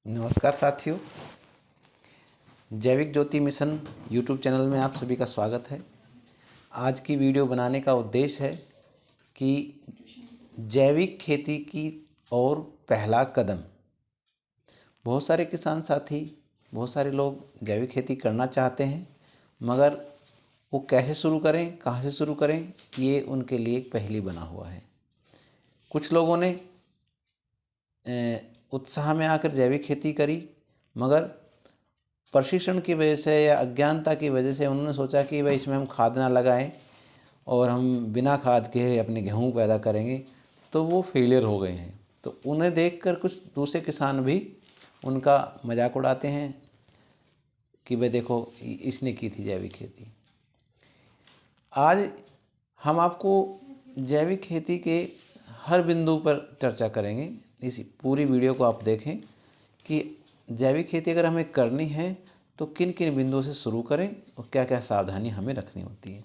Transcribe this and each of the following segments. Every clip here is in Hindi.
नमस्कार साथियों, जैविक ज्योति मिशन यूट्यूब चैनल में आप सभी का स्वागत है। आज की वीडियो बनाने का उद्देश्य है कि जैविक खेती की ओर पहला कदम। बहुत सारे किसान साथी, बहुत सारे लोग जैविक खेती करना चाहते हैं, मगर वो कैसे शुरू करें, कहाँ से शुरू करें, ये उनके लिए एक पहेली बना हुआ है। कुछ लोगों ने उत्साह में आकर जैविक खेती करी, मगर प्रशिक्षण की वजह से या अज्ञानता की वजह से उन्होंने सोचा कि भाई इसमें हम खाद ना लगाएं और हम बिना खाद के अपने गेहूँ पैदा करेंगे, तो वो फेलियर हो गए हैं। तो उन्हें देखकर कुछ दूसरे किसान भी उनका मजाक उड़ाते हैं कि भाई देखो इसने की थी जैविक खेती। आज हम आपको जैविक खेती के हर बिंदु पर चर्चा करेंगे। इस पूरी वीडियो को आप देखें कि जैविक खेती अगर हमें करनी है तो किन किन बिंदुओं से शुरू करें और क्या क्या सावधानी हमें रखनी होती है।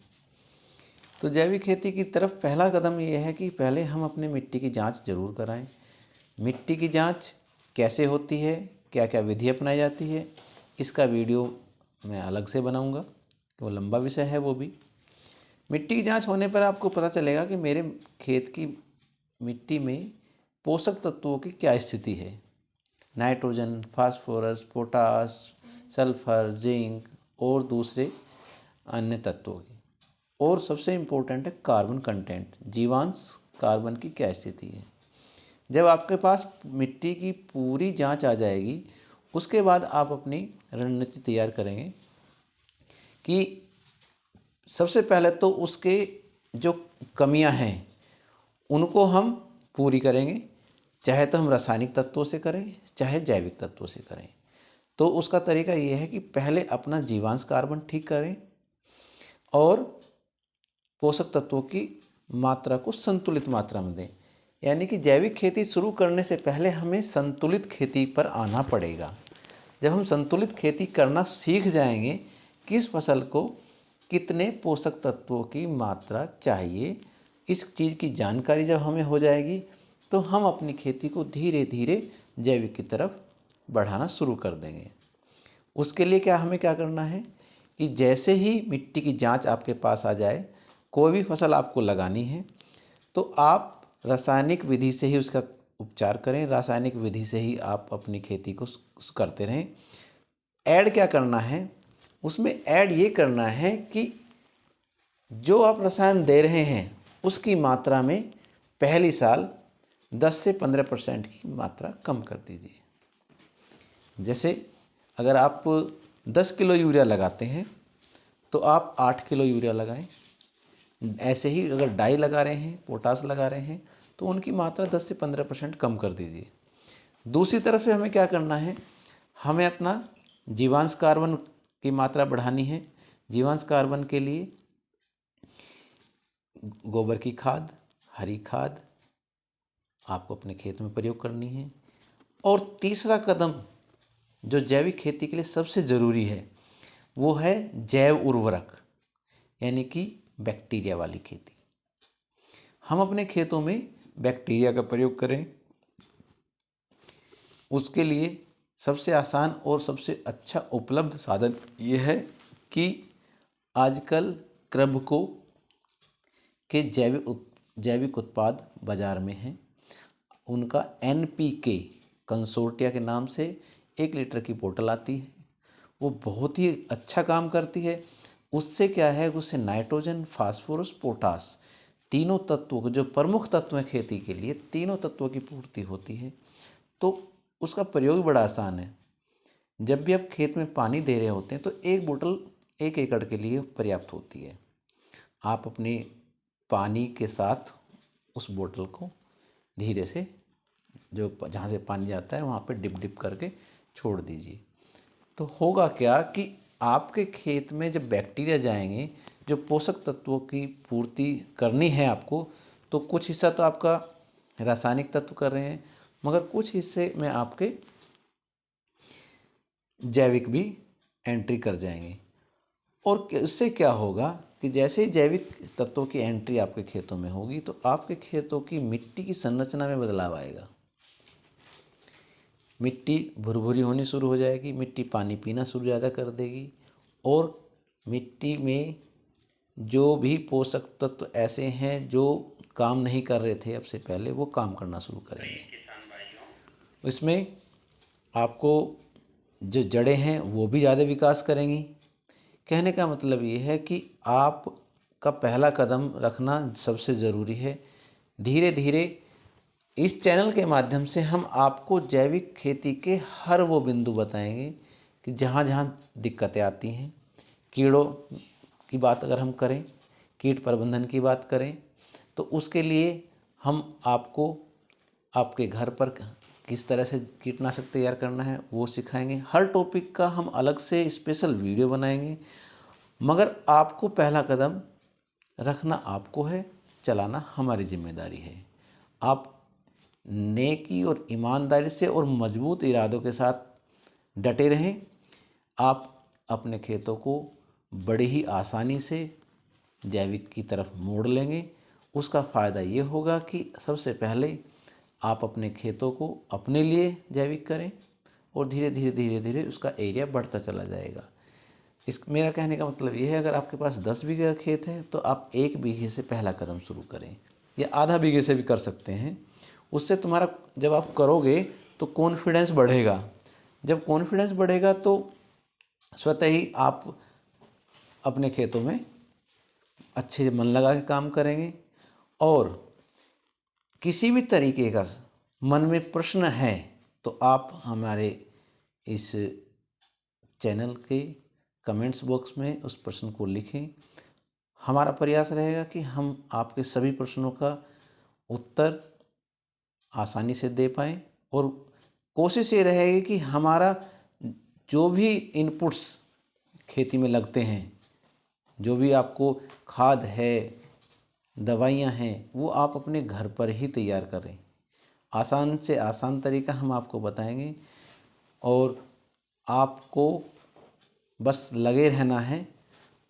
तो जैविक खेती की तरफ पहला कदम ये है कि पहले हम अपने मिट्टी की जांच जरूर कराएं। मिट्टी की जांच कैसे होती है, क्या क्या विधि अपनाई जाती है, इसका वीडियो मैं अलग से बनाऊंगा, वो लंबा विषय है वो भी। मिट्टी की जांच होने पर आपको पता चलेगा कि मेरे खेत की मिट्टी में पोषक तत्वों की क्या स्थिति है। Nitrogen, phosphorus, potash, sulphur, zinc और दूसरे अन्य तत्वों की। और सबसे इम्पोर्टेंट है कार्बन कंटेंट, जीवांश कार्बन की क्या स्थिति है। जब आपके पास मिट्टी की पूरी जांच आ जाएगी, उसके बाद आप अपनी रणनीति तैयार करेंगे कि सबसे पहले तो उसके जो कमियां हैं उनको हम पूरी करेंगे, चाहे तो हम रासायनिक तत्वों से करें चाहे जैविक तत्वों से करें। तो उसका तरीका ये है कि पहले अपना जीवांश कार्बन ठीक करें और पोषक तत्वों की मात्रा को संतुलित मात्रा में दें। यानी कि जैविक खेती शुरू करने से पहले हमें संतुलित खेती पर आना पड़ेगा। जब हम संतुलित खेती करना सीख जाएंगे, किस फसल को कितने पोषक तत्वों की मात्रा चाहिए, इस चीज़ की जानकारी जब हमें हो जाएगी, तो हम अपनी खेती को धीरे धीरे जैविक की तरफ बढ़ाना शुरू कर देंगे। उसके लिए हमें क्या करना है कि जैसे ही मिट्टी की जांच आपके पास आ जाए, कोई भी फसल आपको लगानी है तो आप रासायनिक विधि से ही उसका उपचार करें, रासायनिक विधि से ही आप अपनी खेती को करते रहें। ऐड क्या करना है उसमें, ऐड ये करना है कि जो आप रसायन दे रहे हैं उसकी मात्रा में पहली साल 10 से 15% की मात्रा कम कर दीजिए। जैसे अगर आप 10 किलो यूरिया लगाते हैं तो आप 8 किलो यूरिया लगाएं। ऐसे ही अगर डाई लगा रहे हैं, पोटास लगा रहे हैं, तो उनकी मात्रा 10 से 15% कम कर दीजिए। दूसरी तरफ से हमें क्या करना है, हमें अपना जीवांश कार्बन की मात्रा बढ़ानी है। जीवांश कार्बन के लिए गोबर की खाद, हरी खाद आपको अपने खेत में प्रयोग करनी है। और तीसरा कदम जो जैविक खेती के लिए सबसे ज़रूरी है वो है जैव उर्वरक, यानी कि बैक्टीरिया वाली खेती। हम अपने खेतों में बैक्टीरिया का प्रयोग करें। उसके लिए सबसे आसान और सबसे अच्छा उपलब्ध साधन ये है कि आजकल क्रबको के जैविक उत्पाद बाज़ार में हैं। उनका NPK कंसोर्टिया के नाम से 1 लीटर की बोतल आती है। वो बहुत ही अच्छा काम करती है। उससे क्या है, उससे नाइट्रोजन, फास्फोरस, पोटास तीनों तत्वों के जो प्रमुख तत्व हैं खेती के लिए, तीनों तत्वों की पूर्ति होती है। तो उसका प्रयोग बड़ा आसान है। जब भी आप खेत में पानी दे रहे होते हैं तो एक बोतल 1 एकड़ के लिए पर्याप्त होती है। आप अपने पानी के साथ उस बोतल को धीरे से जो जहाँ से पानी जाता है वहाँ पे डिप डिप करके छोड़ दीजिए। तो होगा क्या कि आपके खेत में जब बैक्टीरिया जाएंगे, जो पोषक तत्वों की पूर्ति करनी है आपको, तो कुछ हिस्सा तो आपका रासायनिक तत्व कर रहे हैं, मगर कुछ हिस्से में आपके जैविक भी एंट्री कर जाएंगे। और इससे क्या होगा कि जैसे ही जैविक तत्वों की एंट्री आपके खेतों में होगी तो आपके खेतों की मिट्टी की संरचना में बदलाव आएगा। मिट्टी भुरभुरी होनी शुरू हो जाएगी, मिट्टी पानी पीना शुरू ज़्यादा कर देगी और मिट्टी में जो भी पोषक तत्व ऐसे हैं जो काम नहीं कर रहे थे अब से पहले, वो काम करना शुरू करेंगे। इसमें आपको जो जड़ें हैं वो भी ज़्यादा विकास करेंगी। कहने का मतलब ये है कि आपका पहला कदम रखना सबसे ज़रूरी है। धीरे धीरे इस चैनल के माध्यम से हम आपको जैविक खेती के हर वो बिंदु बताएंगे कि जहाँ जहाँ दिक्कतें आती हैं। कीड़ों की बात अगर हम करें, कीट प्रबंधन की बात करें, तो उसके लिए हम आपको आपके घर पर किस तरह से कीटनाशक तैयार करना है वो सिखाएंगे। हर टॉपिक का हम अलग से स्पेशल वीडियो बनाएंगे, मगर आपको पहला कदम रखना आपको है, चलाना हमारी जिम्मेदारी है। आप नेकी और ईमानदारी से और मजबूत इरादों के साथ डटे रहें। आप अपने खेतों को बड़ी ही आसानी से जैविक की तरफ मोड़ लेंगे। उसका फ़ायदा ये होगा कि सबसे पहले आप अपने खेतों को अपने लिए जैविक करें और धीरे धीरे धीरे धीरे उसका एरिया बढ़ता चला जाएगा। मेरा कहने का मतलब ये है, अगर आपके पास 10 बीघा खेत है तो आप 1 बीघे से पहला कदम शुरू करें, या आधा बीघे से भी कर सकते हैं। उससे तुम्हारा जब आप करोगे तो कॉन्फिडेंस बढ़ेगा। जब कॉन्फिडेंस बढ़ेगा तो स्वतः ही आप अपने खेतों में अच्छे मन लगा के काम करेंगे। और किसी भी तरीके का मन में प्रश्न है तो आप हमारे इस चैनल के कमेंट्स बॉक्स में उस प्रश्न को लिखें। हमारा प्रयास रहेगा कि हम आपके सभी प्रश्नों का उत्तर आसानी से दे पाएँ, और कोशिश ये रहेगी कि हमारा जो भी इनपुट्स खेती में लगते हैं, जो भी आपको खाद है, दवाइयाँ हैं, वो आप अपने घर पर ही तैयार करें। आसान से आसान तरीका हम आपको बताएंगे और आपको बस लगे रहना है।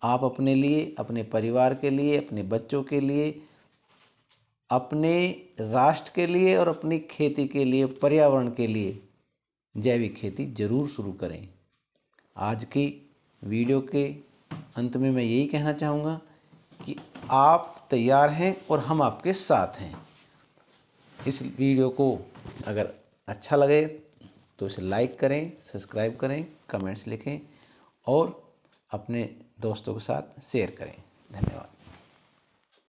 आप अपने लिए, अपने परिवार के लिए, अपने बच्चों के लिए, अपने राष्ट्र के लिए और अपनी खेती के लिए, पर्यावरण के लिए जैविक खेती जरूर शुरू करें। आज की वीडियो के अंत में मैं यही कहना चाहूँगा कि आप तैयार हैं और हम आपके साथ हैं। इस वीडियो को अगर अच्छा लगे तो इसे लाइक करें, सब्सक्राइब करें, कमेंट्स लिखें और अपने दोस्तों के साथ शेयर करें। धन्यवाद।